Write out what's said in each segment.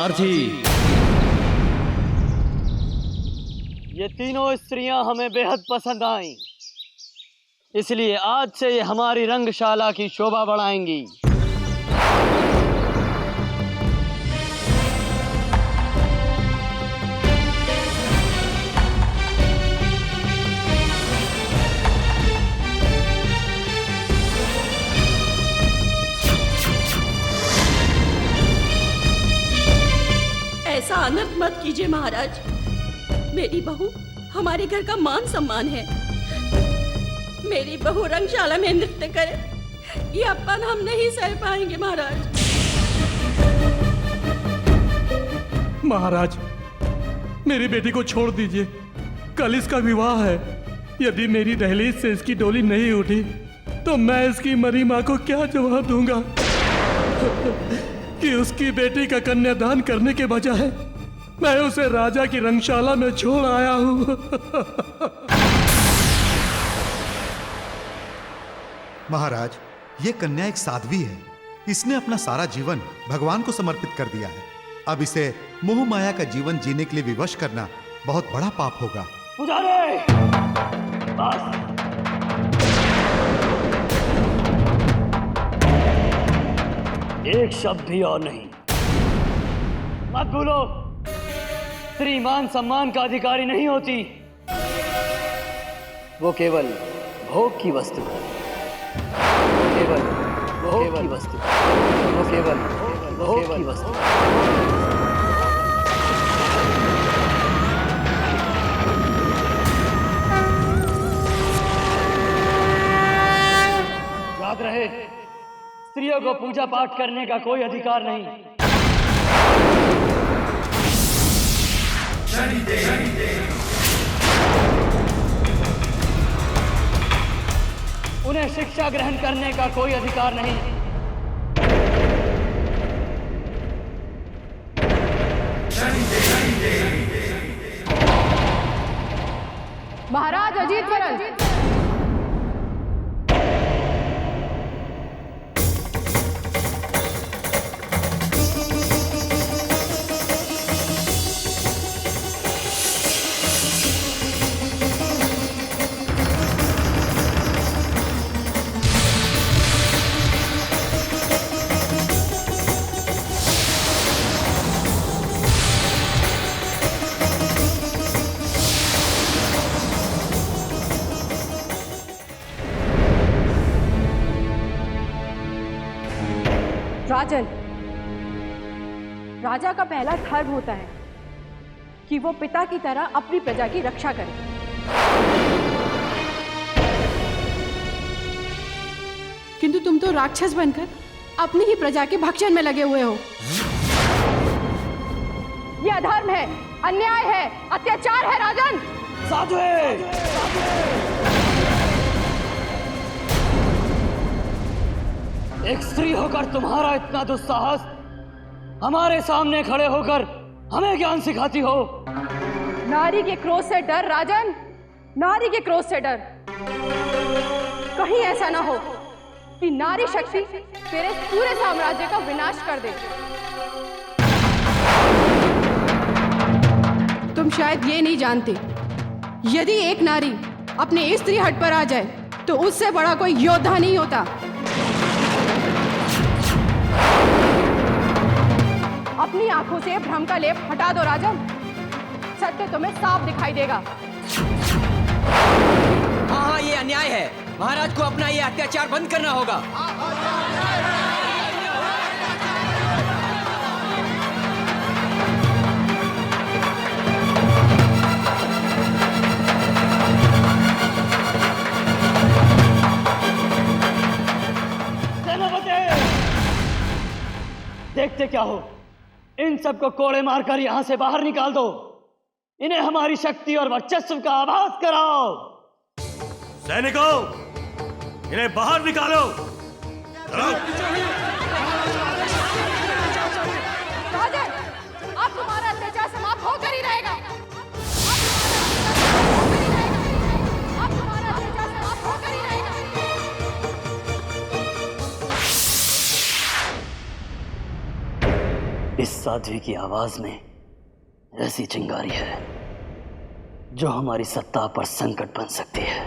सारथी, ये तीनों स्त्रियां हमें बेहद पसंद आईं, इसलिए आज से ये हमारी रंगशाला की शोभा बढ़ाएंगी। ऐसा अनर्थ मत कीजिए महाराज। मेरी बहू हमारे घर का मान सम्मान है। मेरी बहू रंगशाला में नृत्य करे, ये अपमान हम नहीं सह पाएंगे महाराज। महाराज, मेरी बेटी को छोड़ दीजिए। कल इसका विवाह है। यदि मेरी दहलीज से इसकी डोली नहीं उठी तो मैं इसकी मरी माँ को क्या जवाब दूंगा कि उसकी बेटी का कन्यादान करने के बजाय मैं उसे राजा की रंगशाला में छोड़ आया हूँ। महाराज, ये कन्या एक साध्वी है। इसने अपना सारा जीवन भगवान को समर्पित कर दिया है। अब इसे मोह माया का जीवन जीने के लिए विवश करना बहुत बड़ा पाप होगा। पुजारी, बस। एक शब्द भी और नहीं। मत भूलो, स्त्री मान सम्मान का अधिकारी नहीं होती, वो केवल भोग की वस्तु है। केवल भोग की वस्तु, वो केवल भोग की वस्तु। याद रहे, स्त्रियों को पूजा पाठ करने का कोई अधिकार नहीं। उन्हें शिक्षा ग्रहण करने का कोई अधिकार नहीं। महाराज अजीत वरन, राजन, राजा का पहला धर्म होता है कि वो पिता की तरह अपनी प्रजा की रक्षा करे। किंतु तुम तो राक्षस बनकर अपनी ही प्रजा के भक्षण में लगे हुए हो। ये अधर्म है, अन्याय है, अत्याचार है राजन। साधु एक स्त्री होकर तुम्हारा इतना दुस्साहस, हमारे सामने खड़े होकर हमें ज्ञान सिखाती हो। नारी के क्रोध से डर राजन, नारी के क्रोध से डर। कहीं ऐसा ना हो कि नारी शक्ति तेरे पूरे साम्राज्य का विनाश कर दे। तुम शायद ये नहीं जानते, यदि एक नारी अपने स्त्री हट पर आ जाए तो उससे बड़ा कोई योद्धा नहीं होता। अपनी आंखों से भ्रम का लेप हटा दो राजन, सत्य तुम्हें साफ दिखाई देगा। हाँ, ये अन्याय है। महाराज को अपना ये अत्याचार बंद करना होगा। देखते क्या हो, इन सबको कोड़े मारकर यहां से बाहर निकाल दो। इन्हें हमारी शक्ति और वर्चस्व का आभास कराओ। सैनिकों, इन्हें बाहर निकालो। राजन, अब तुम्हारा अत्याचार समाप्त होकर ही रहेगा। अब तुम्हारा अत्याचार समाप्त होकर ही रहेगा। इस साध्वी की आवाज में ऐसी चिंगारी है जो हमारी सत्ता पर संकट बन सकती है।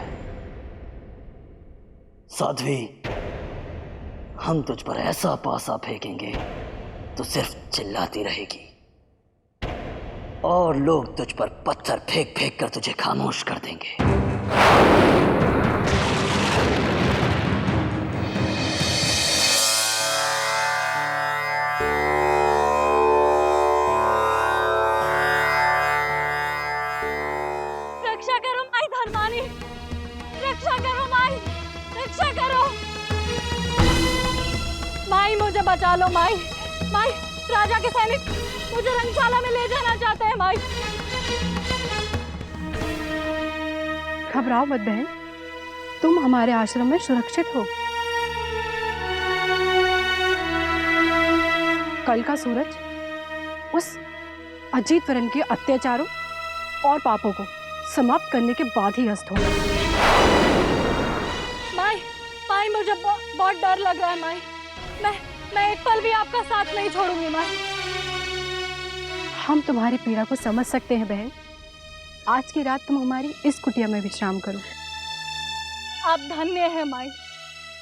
साध्वी, हम तुझ पर ऐसा पासा फेंकेंगे तो सिर्फ चिल्लाती रहेगी और लोग तुझ पर पत्थर फेंक फेंक कर तुझे खामोश कर देंगे। रक्षा करो माई धर्मानी, रक्षा करो माई, रक्षा करो माई, मुझे बचा लो माई। माई, राजा के सैनिक मुझे रंगशाला में ले जाना चाहते हैं माई। घबराओ मत बहन, तुम हमारे आश्रम में सुरक्षित हो। कल का सूरज उस अजीत वरन के अत्याचारों और पापों को समाप्त करने के बाद ही अस्त होगा। माई, माई मुझे बहुत डर लग रहा है माई। मैं एक पल भी आपका साथ नहीं छोड़ूंगी माई। हम तुम्हारी पीड़ा को समझ सकते हैं बहन। आज की रात तुम हमारी इस कुटिया में विश्राम करो। आप धन्य हैं माई,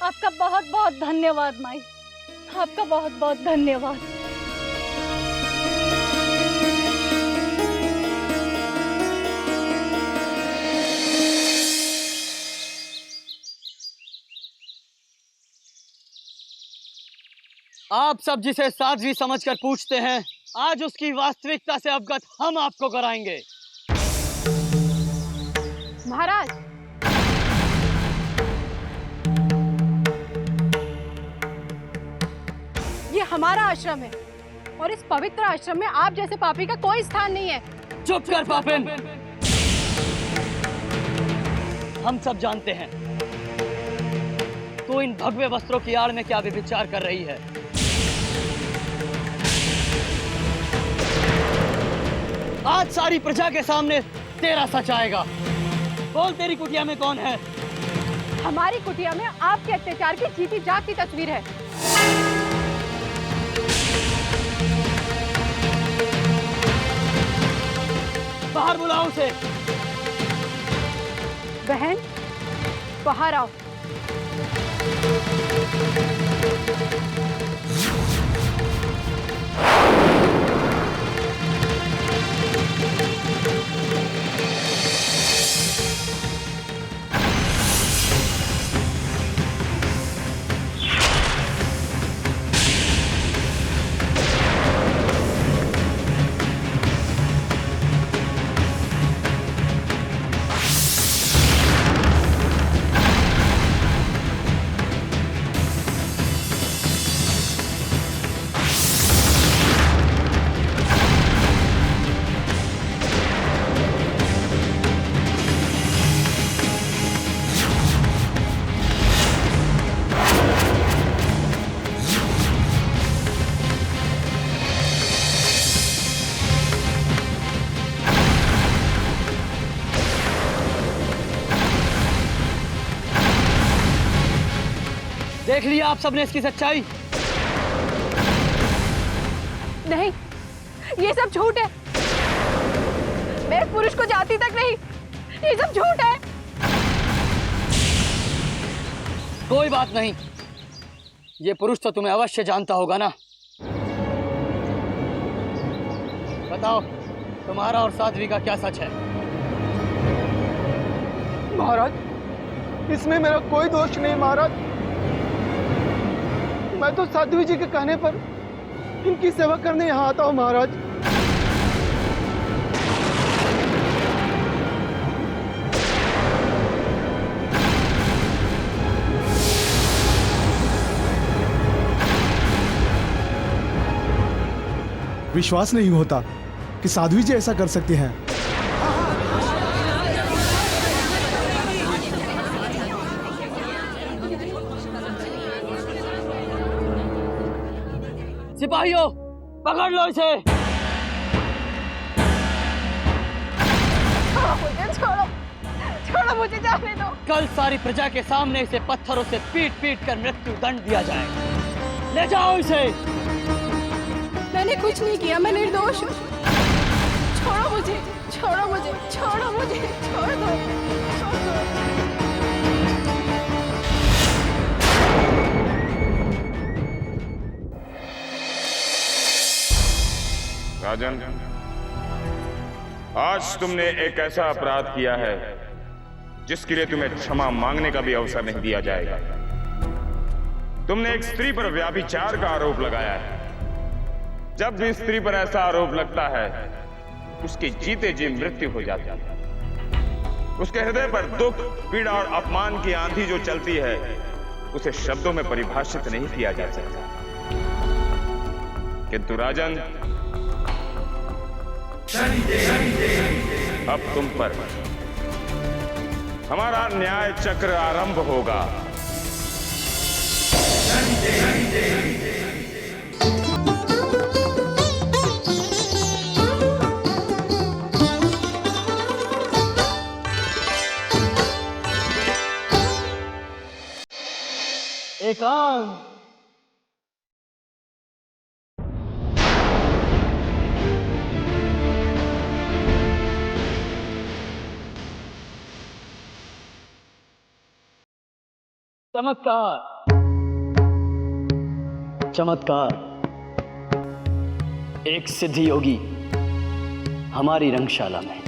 आपका बहुत बहुत धन्यवाद माई, आपका बहुत बहुत धन्यवाद। आप सब जिसे साध्वी समझकर पूछते हैं, आज उसकी वास्तविकता से अवगत हम आपको कराएंगे। महाराज, ये हमारा आश्रम है और इस पवित्र आश्रम में आप जैसे पापी का कोई स्थान नहीं है। चुप कर पापिन। हम सब जानते हैं तू इन भगवे वस्त्रों की आड़ में क्या विचार कर रही है। आज सारी प्रजा के सामने तेरा सच आएगा। बोल, तेरी कुटिया में कौन है? हमारी कुटिया में आपके अत्याचार की जीती जागती तस्वीर है। बाहर बुलाओ उसे। बहन, बाहर आओ। देख लिया आप सबने इसकी सच्चाई? नहीं, ये सब झूठ है। मैं इस पुरुष को जानती तक नहीं, ये सब झूठ है। कोई बात नहीं, ये पुरुष तो तुम्हें अवश्य जानता होगा ना। बताओ, तुम्हारा और साध्वी का क्या सच है? महाराज, इसमें मेरा कोई दोष नहीं महाराज। मैं तो साध्वी जी के कहने पर इनकी सेवा करने यहाँ आता हूँ महाराज। विश्वास नहीं होता कि साध्वी जी ऐसा कर सकती हैं। सिपाहियों, पकड़ लो इसे। छोड़ो, छोड़ो, मुझे जाने दो। कल सारी प्रजा के सामने इसे पत्थरों से पीट पीट कर मृत्यु दंड दिया जाएगा। ले जाओ इसे। मैंने कुछ नहीं किया, मैं निर्दोष हूँ। छोड़ो मुझे, छोड़ो मुझे, छोड़ो मुझे, छोड़ दो, छोड़ दो। राजन, आज तुमने एक ऐसा अपराध किया है जिसके लिए तुम्हें क्षमा मांगने का भी अवसर नहीं दिया जाएगा। तुमने एक स्त्री पर व्यभिचार का आरोप लगाया है। जब भी स्त्री पर ऐसा आरोप लगता है, उसकी जीते जी मृत्यु हो जाती है। उसके हृदय पर दुख, पीड़ा और अपमान की आंधी जो चलती है, उसे शब्दों में परिभाषित नहीं किया जा सकता। किंतु राजन, अब तुम पर हमारा न्याय चक्र आरंभ होगा। एकांत। चमत्कार, चमत्कार। एक सिद्धि योगी हमारी रंगशाला में।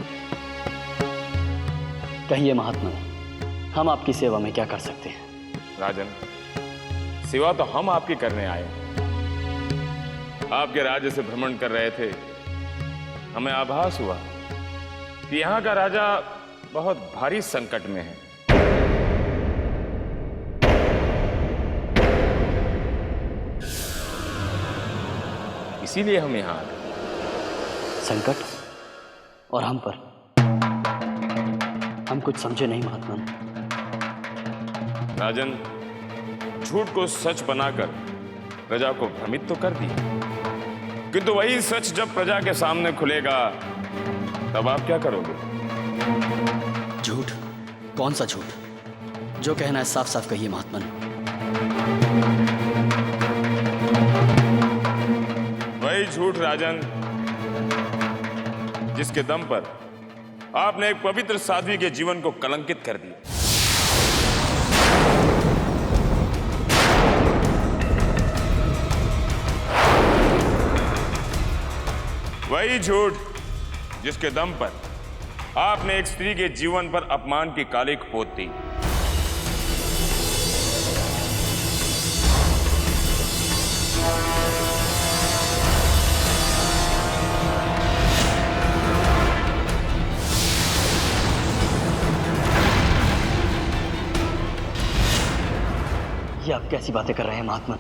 कहिए महात्मा, हम आपकी सेवा में क्या कर सकते हैं? राजन, सेवा तो हम आपकी करने आए। आपके राज्य से भ्रमण कर रहे थे, हमें आभास हुआ कि यहाँ का राजा बहुत भारी संकट में है। इसीलिए हम यहाँ आ गए। संकट? और हम पर? हम कुछ समझे नहीं महात्मा। राजन, झूठ को सच बनाकर प्रजा को भ्रमित तो कर दिया, किंतु वही सच जब प्रजा के सामने खुलेगा, तब आप क्या करोगे? झूठ? कौन सा झूठ? जो कहना है साफ साफ कहिए महात्मा। वही झूठ राजन, जिसके दम पर आपने एक पवित्र साध्वी के जीवन को कलंकित कर दिया। वही झूठ जिसके दम पर आपने एक स्त्री के जीवन पर अपमान की कालिख पोत दी। ये आप कैसी बातें कर रहे हैं महात्मा?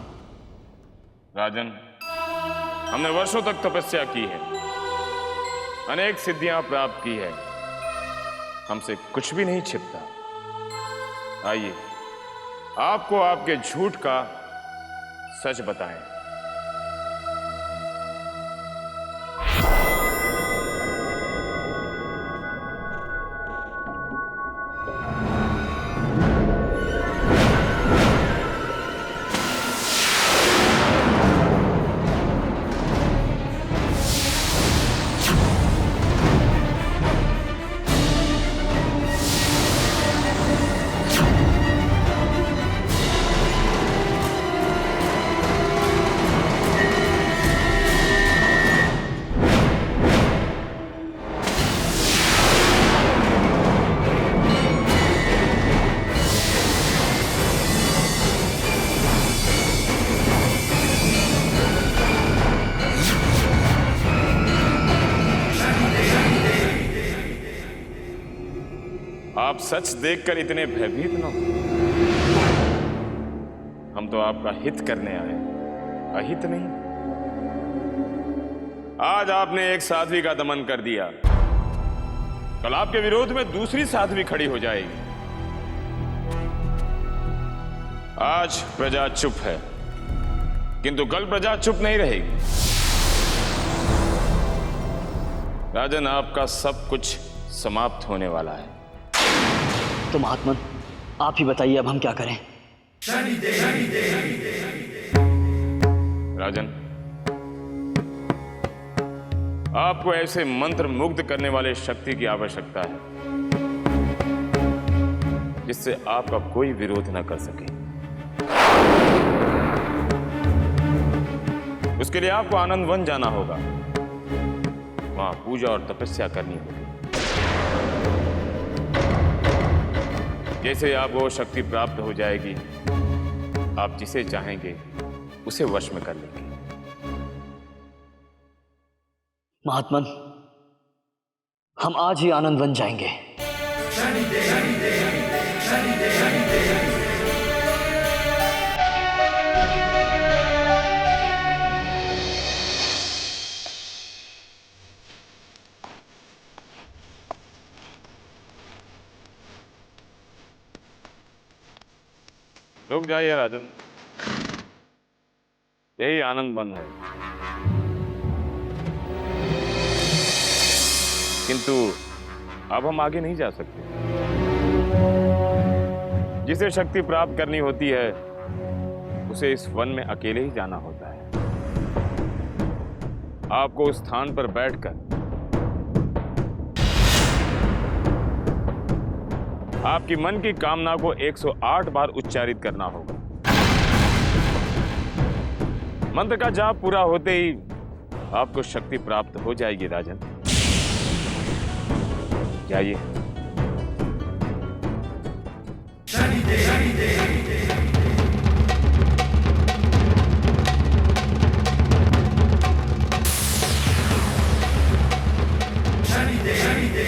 राजन, हमने वर्षों तक तपस्या की है, अनेक सिद्धियां प्राप्त की है, हमसे कुछ भी नहीं छिपता। आइए, आपको आपके झूठ का सच बताएं। आप सच देखकर इतने भयभीत न हो। हम तो आपका हित करने आए, अहित नहीं। आज आपने एक साध्वी का दमन कर दिया, कल आपके विरोध में दूसरी साध्वी खड़ी हो जाएगी। आज प्रजा चुप है, किंतु कल प्रजा चुप नहीं रहेगी। राजन, आपका सब कुछ समाप्त होने वाला है। तो महात्मा, आप ही बताइए अब हम क्या करें? राजन, आपको ऐसे मंत्र मुग्ध करने वाले शक्ति की आवश्यकता है जिससे आपका कोई विरोध न कर सके। उसके लिए आपको आनंद वन जाना होगा, वहां पूजा और तपस्या करनी होगी। जैसे आपको वो शक्ति प्राप्त हो जाएगी, आप जिसे चाहेंगे उसे वश में कर लेंगे। महात्मन, हम आज ही आनंद वन जाएंगे। रुक जाइए राजन, यही आनंद वन है। किंतु अब हम आगे नहीं जा सकते। जिसे शक्ति प्राप्त करनी होती है उसे इस वन में अकेले ही जाना होता है। आपको उस स्थान पर बैठकर आपकी मन की कामना को 108 बार उच्चारित करना होगा। मंत्र का जाप पूरा होते ही आपको शक्ति प्राप्त हो जाएगी राजन। जाइए।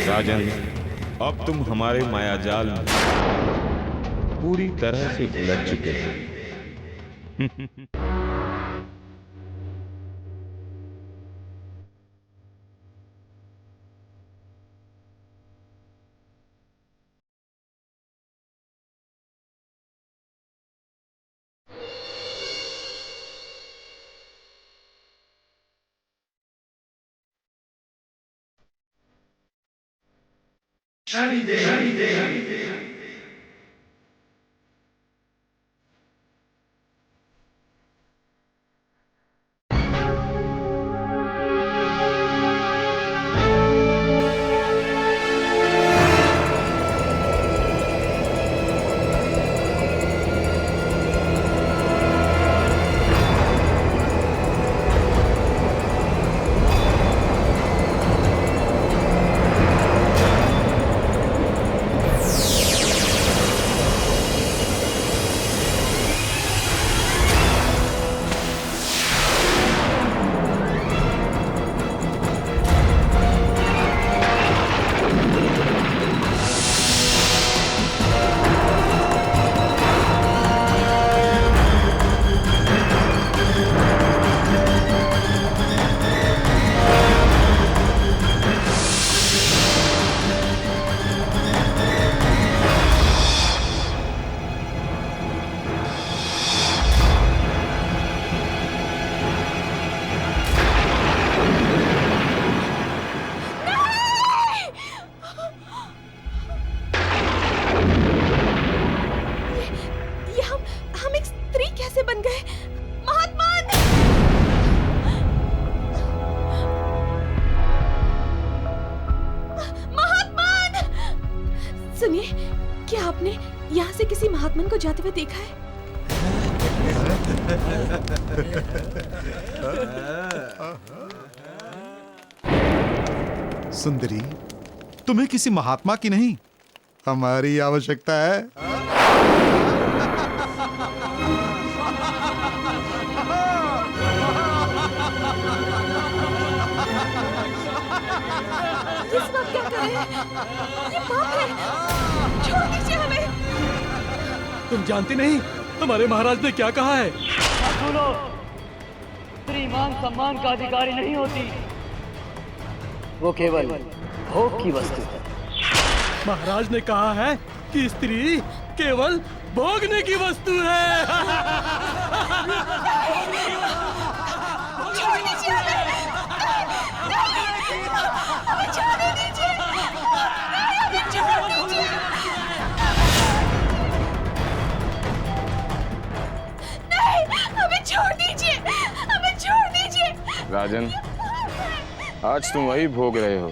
राजन, अब तुम हमारे मायाजाल में पूरी तरह से उलझ चुके हो। सुनिए, क्या आपने यहाँ से किसी महात्मन को जाते हुए देखा है? सुंदरी, तुम्हें किसी महात्मा की नहीं, हमारी आवश्यकता है। इस वक्त क्या कर रहे हैं? ये पाप है। छोड़ दीजिए हमें। तुम जानती नहीं हमारे महाराज ने क्या कहा है? सुनो, स्त्री मान सम्मान का अधिकारी नहीं होती, वो केवल भोग की वस्तु है। महाराज ने कहा है कि स्त्री केवल भोगने की वस्तु है। छोड़ दीजिए हमें। हमें छोड़ दीजिए। हमें छोड़ दीजिए। नहीं, हमें छोड़ दीजिए। हमें छोड़ दीजिए। राजन, आज तुम वही भोग रहे हो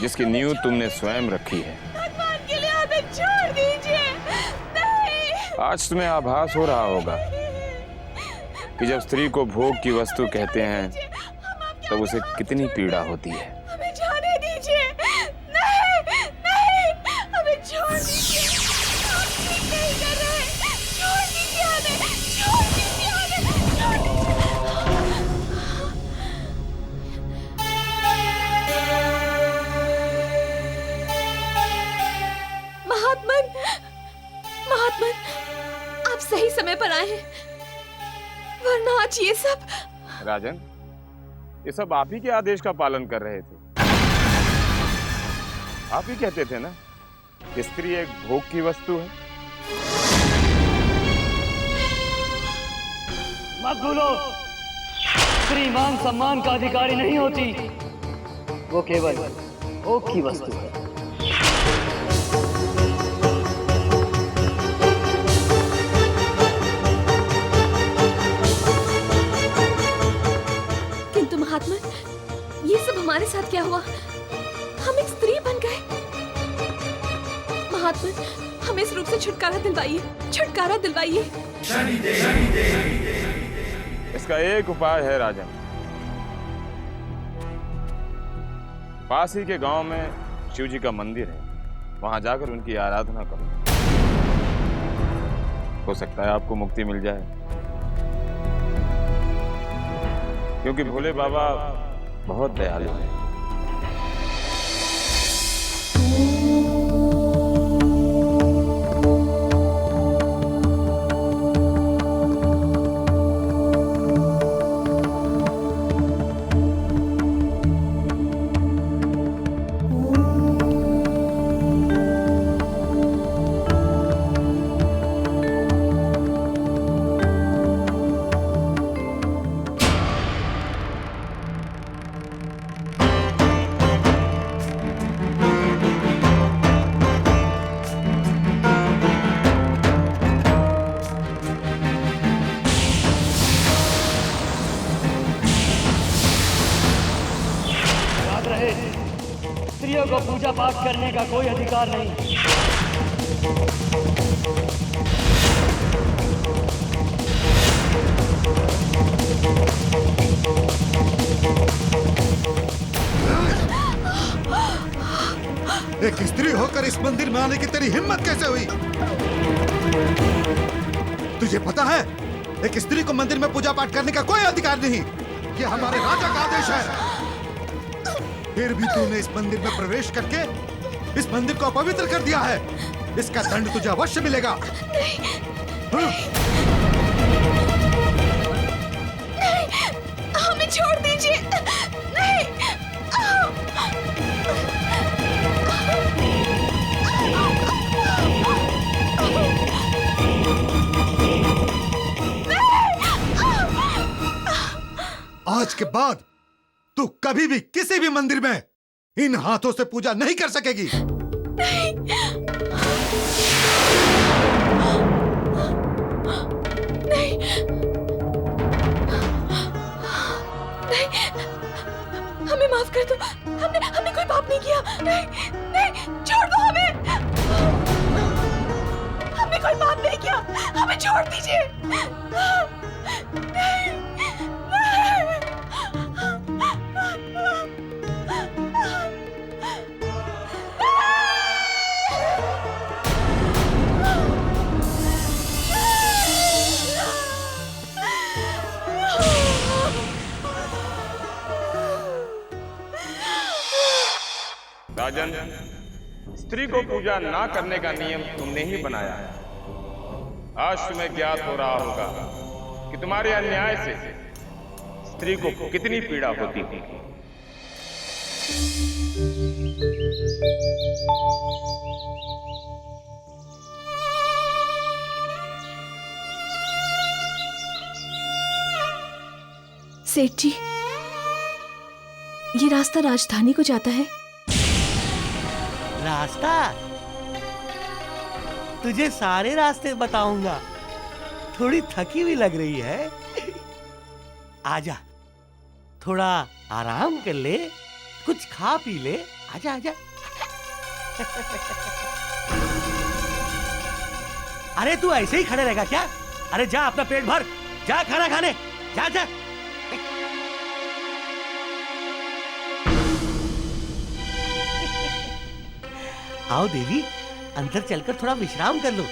जिसकी नींव तुमने स्वयं रखी है। भगवान के लिए हमें छोड़ दीजिए। नहीं। आज तुम्हें आभास हो रहा होगा कि जब स्त्री को भोग की वस्तु कहते हैं तब उसे कितनी पीड़ा होती है। हमें जाने दीजिए। नहीं, नहीं, हमें छोड़ दीजिए। हम ठीक नहीं कर रहे। छोड़ दीजिए हमें, छोड़ दीजिए हमें, छोड़ महात्मन, महात्मन, आप सही समय पर आए हैं, वरना आज ये सब। राजन, ये सब आप ही के आदेश का पालन कर रहे थे। आप ही कहते थे ना कि स्त्री एक भोग की वस्तु है। मत भूलो, स्त्री मान सम्मान का अधिकारी नहीं होती, वो केवल भोग की वस्तु है। किंतु महात्मन, ये सब हमारे साथ क्या हुआ? हम एक स्त्री बन गए। महात्मन, हमें इस रूप से छुटकारा दिलवाइए, छुटकारा दिलवाइए। इसका एक उपाय है राजन। पास ही के गांव में शिव जी का मंदिर है, वहां जाकर उनकी आराधना करो। हो सकता है आपको मुक्ति मिल जाए, क्योंकि भोले बाबा बहुत दयालु है। स्त्रियों को पूजा पाठ करने का कोई अधिकार नहीं। एक स्त्री होकर इस मंदिर में आने की तेरी हिम्मत कैसे हुई? तुझे पता है, एक स्त्री को मंदिर में पूजा पाठ करने का कोई अधिकार नहीं। ये हमारे राजा का आदेश है। फिर भी तूने इस मंदिर में प्रवेश करके इस मंदिर को अपवित्र कर दिया है। इसका दंड तुझे अवश्य मिलेगा। नहीं, हमें छोड़ दीजिए। नहीं, आज के बाद तू कभी भी किसी भी मंदिर में इन हाथों से पूजा नहीं कर सकेगी। नहीं, नहीं, नहीं, हमें माफ कर दो। हमने कोई पाप नहीं किया। नहीं, नहीं, छोड़ दो हमें। हमने कोई पाप नहीं किया, हमें छोड़ दीजिए। नहीं, राजन, स्त्री को पूजा ना करने का नियम तुमने ही बनाया है। आज तुम्हें ज्ञात हो रहा होगा कि तुम्हारे अन्याय से स्त्री को कितनी पीड़ा होती थी। सेठ जी, ये रास्ता राजधानी को जाता है। रास्ता? तुझे सारे रास्ते बताऊंगा। थोड़ी थकी हुई लग रही है। आजा, थोड़ा आराम कर ले, कुछ खा पी ले। आजा आजा। अरे तू ऐसे ही खड़े रहेगा क्या? अरे जा अपना पेट भर, जा खाना खाने, जा जा। आओ देवी, अंदर चलकर थोड़ा विश्राम कर लो।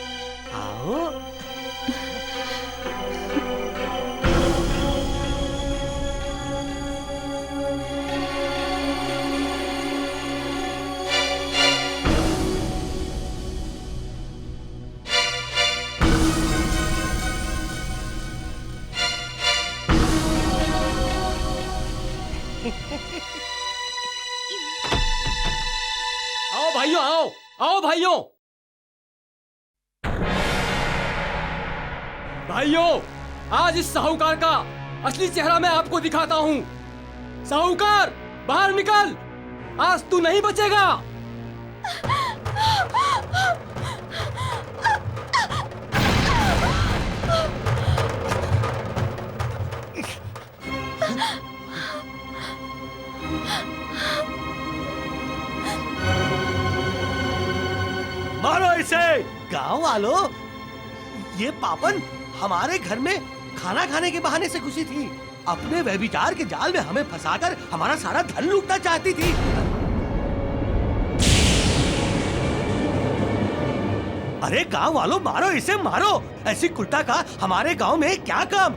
आओ। आओ भाइयों, आओ आओ भाइयों। भाइयों, आज इस साहूकार का असली चेहरा मैं आपको दिखाता हूँ। साहूकार, बाहर निकल, आज तू नहीं बचेगा। मारो इसे। गांव वालों, ये पापन हमारे घर में खाना खाने के बहाने से घुसी थी। अपने व्यभिचार के जाल में हमें फंसाकर हमारा सारा धन लूटना चाहती थी। अरे गांव वालों, मारो इसे, मारो। ऐसी कुर्ता का हमारे गांव में क्या काम?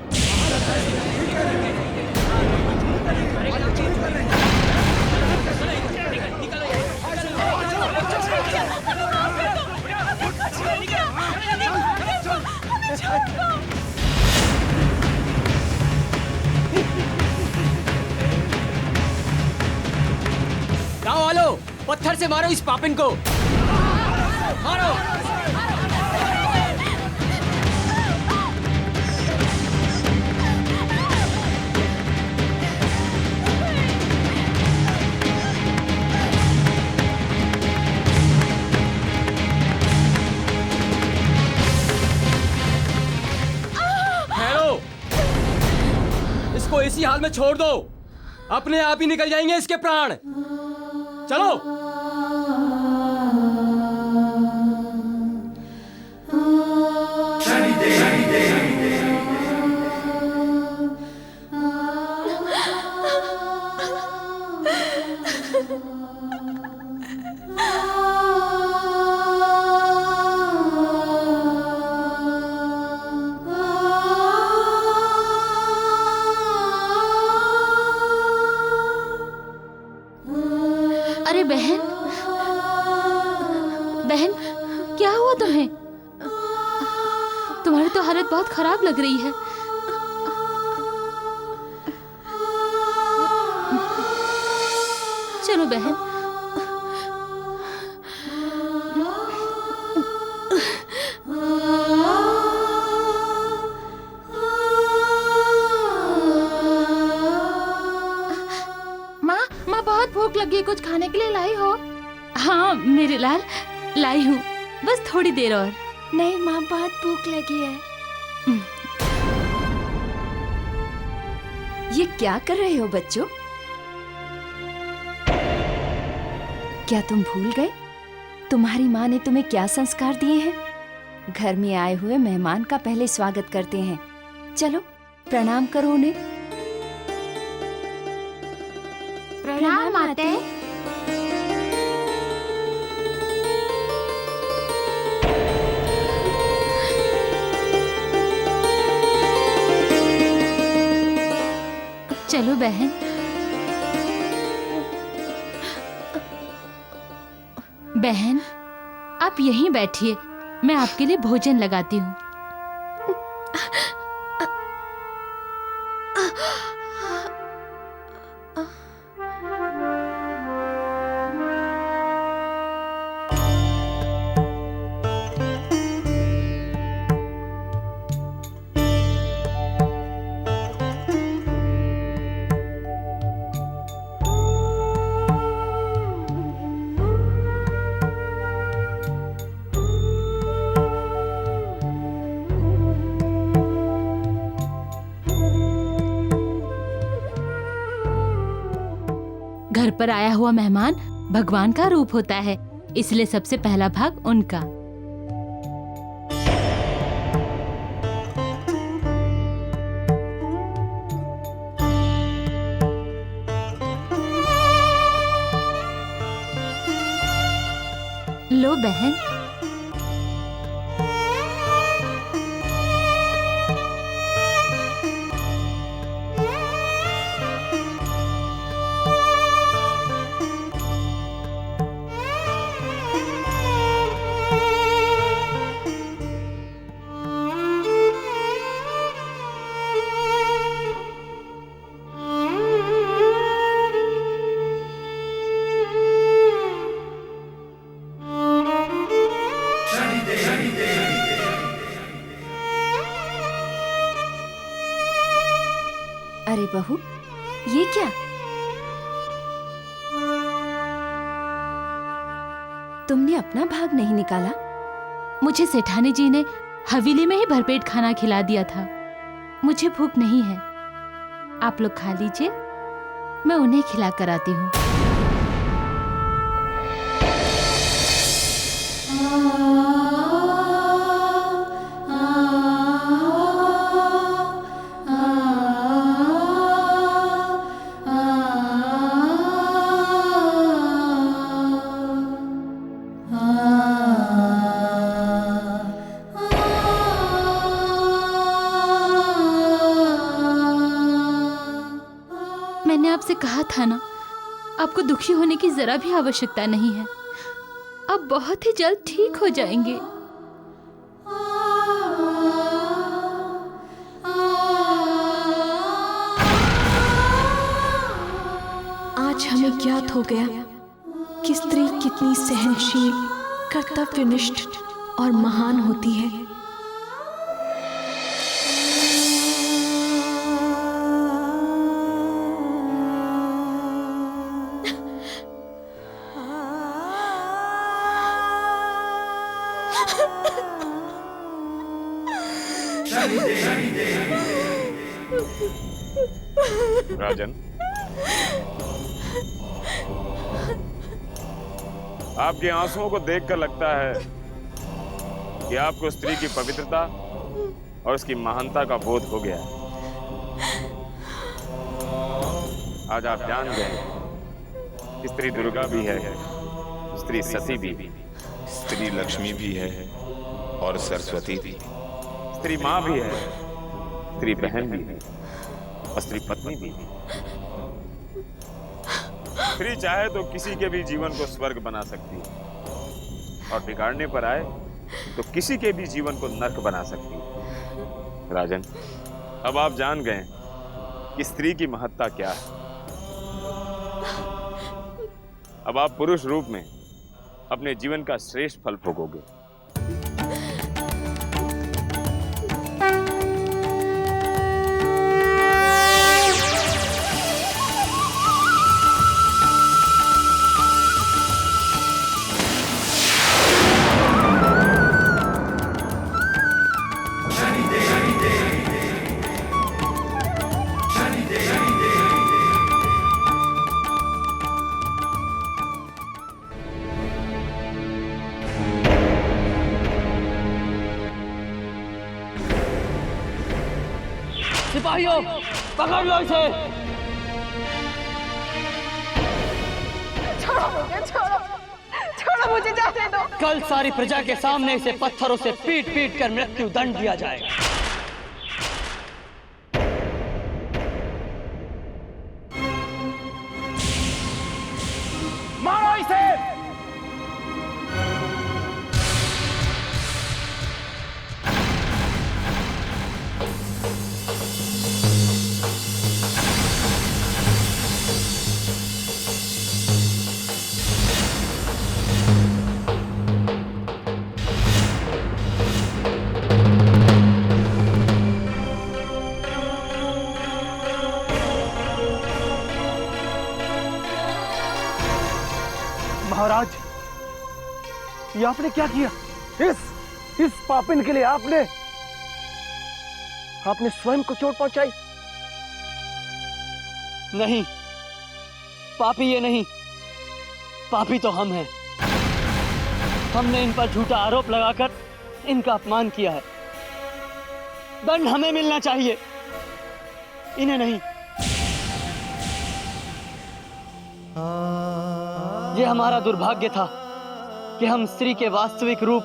गाँव वालों, पत्थर से मारो इस पापिन को, मारो। इसको इसी हाल में छोड़ दो, अपने आप ही निकल जाएंगे इसके प्राण। चलो। अरे बहन, बहन, क्या हुआ तुम्हें? तुम्हारी तो हालत बहुत खराब लग रही है। चलो बहन। माँ बहुत भूख लगी है, कुछ खाने के लिए लाई हो? हाँ मेरे लाल, लाई हूँ, बस थोड़ी देर और। नहीं माँ, बहुत भूख लगी है। ये क्या कर रहे हो बच्चों? क्या तुम भूल गए तुम्हारी माँ ने तुम्हें क्या संस्कार दिए हैं? घर में आए हुए मेहमान का पहले स्वागत करते हैं। चलो प्रणाम करो उन्हें। प्रणाम माते। चलो बहन। बहन, आप यहीं बैठिए, मैं आपके लिए भोजन लगाती हूँ। घर पर आया हुआ मेहमान भगवान का रूप होता है, इसलिए सबसे पहला भाग उनका। लो बहन। अरे बहू, ये क्या? तुमने अपना भाग नहीं निकाला? मुझे सेठानी जी ने हवेली में ही भरपेट खाना खिला दिया था। मुझे भूख नहीं है। आप लोग खा लीजिए, मैं उन्हें खिला कर आती हूँ। मैंने आपसे कहा था ना, आपको दुखी होने की जरा भी आवश्यकता नहीं है। आप बहुत ही जल्द ठीक हो जाएंगे। आज हमें ज्ञात हो गया कि स्त्री कितनी सहनशील, कर्तव्यनिष्ठ और महान होती है। राजन, आपके आंसुओं को देखकर लगता है कि आपको स्त्री की पवित्रता और उसकी महानता का बोध हो गया है। आज आप जान गए कि स्त्री दुर्गा भी है, स्त्री सती भी, स्त्री लक्ष्मी भी है और सरस्वती भी, स्त्री माँ भी है, स्त्री बहन भी है और स्त्री पत्नी भी। स्त्री चाहे तो किसी के भी जीवन को स्वर्ग बना सकती है और बिगाड़ने पर आए तो किसी के भी जीवन को नर्क बना सकती है। राजन, अब आप जान गए कि स्त्री की महत्ता क्या है। अब आप पुरुष रूप में अपने जीवन का श्रेष्ठ फल भोगोगे। सिपाहियों, पकड़ लो इसे। छोड़ो मुझे, छोड़ो, छोड़ो मुझे, जाने दो। कल सारी प्रजा के सामने इसे पत्थरों से पीट पीट कर मृत्यु दंड दिया जाएगा। मारो इसे। महाराज, ये आपने क्या किया? इस पापिन के लिए आपने स्वयं को चोट पहुंचाई। नहीं, पापी ये नहीं, पापी तो हम हैं। हमने इन पर झूठा आरोप लगाकर इनका अपमान किया है। दंड हमें मिलना चाहिए, इन्हें नहीं। ये हमारा दुर्भाग्य था कि हम स्त्री के वास्तविक रूप,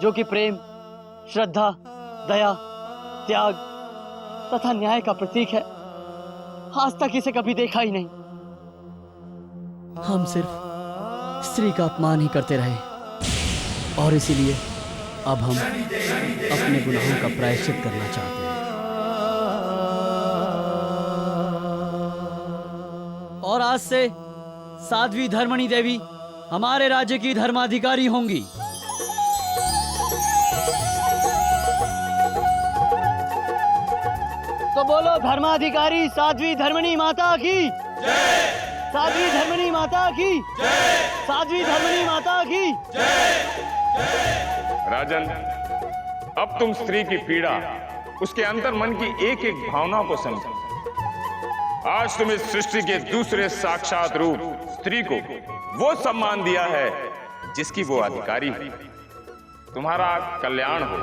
जो कि प्रेम, श्रद्धा, दया, त्याग तथा न्याय का प्रतीक है, आज तक इसे कभी देखा ही नहीं। हम सिर्फ स्त्री का अपमान ही करते रहे और इसीलिए अब हम अपने गुनाहों का प्रायश्चित करना चाहते हैं। और आज से साध्वी धर्मणी देवी हमारे राज्य की धर्माधिकारी होंगी। तो बोलो धर्माधिकारी साध्वी धर्मणी माता की जय। साध्वी धर्मणी माता की जय। साध्वी धर्मणी माता की जय। राजन, अब तुम स्त्री की पीड़ा, उसके अंतर मन की एक एक भावना को समझो। आज तुम इस सृष्टि के दूसरे साक्षात रूप स्त्री को वो सम्मान दिया है जिसकी वो अधिकारी है। तुम्हारा कल्याण हो।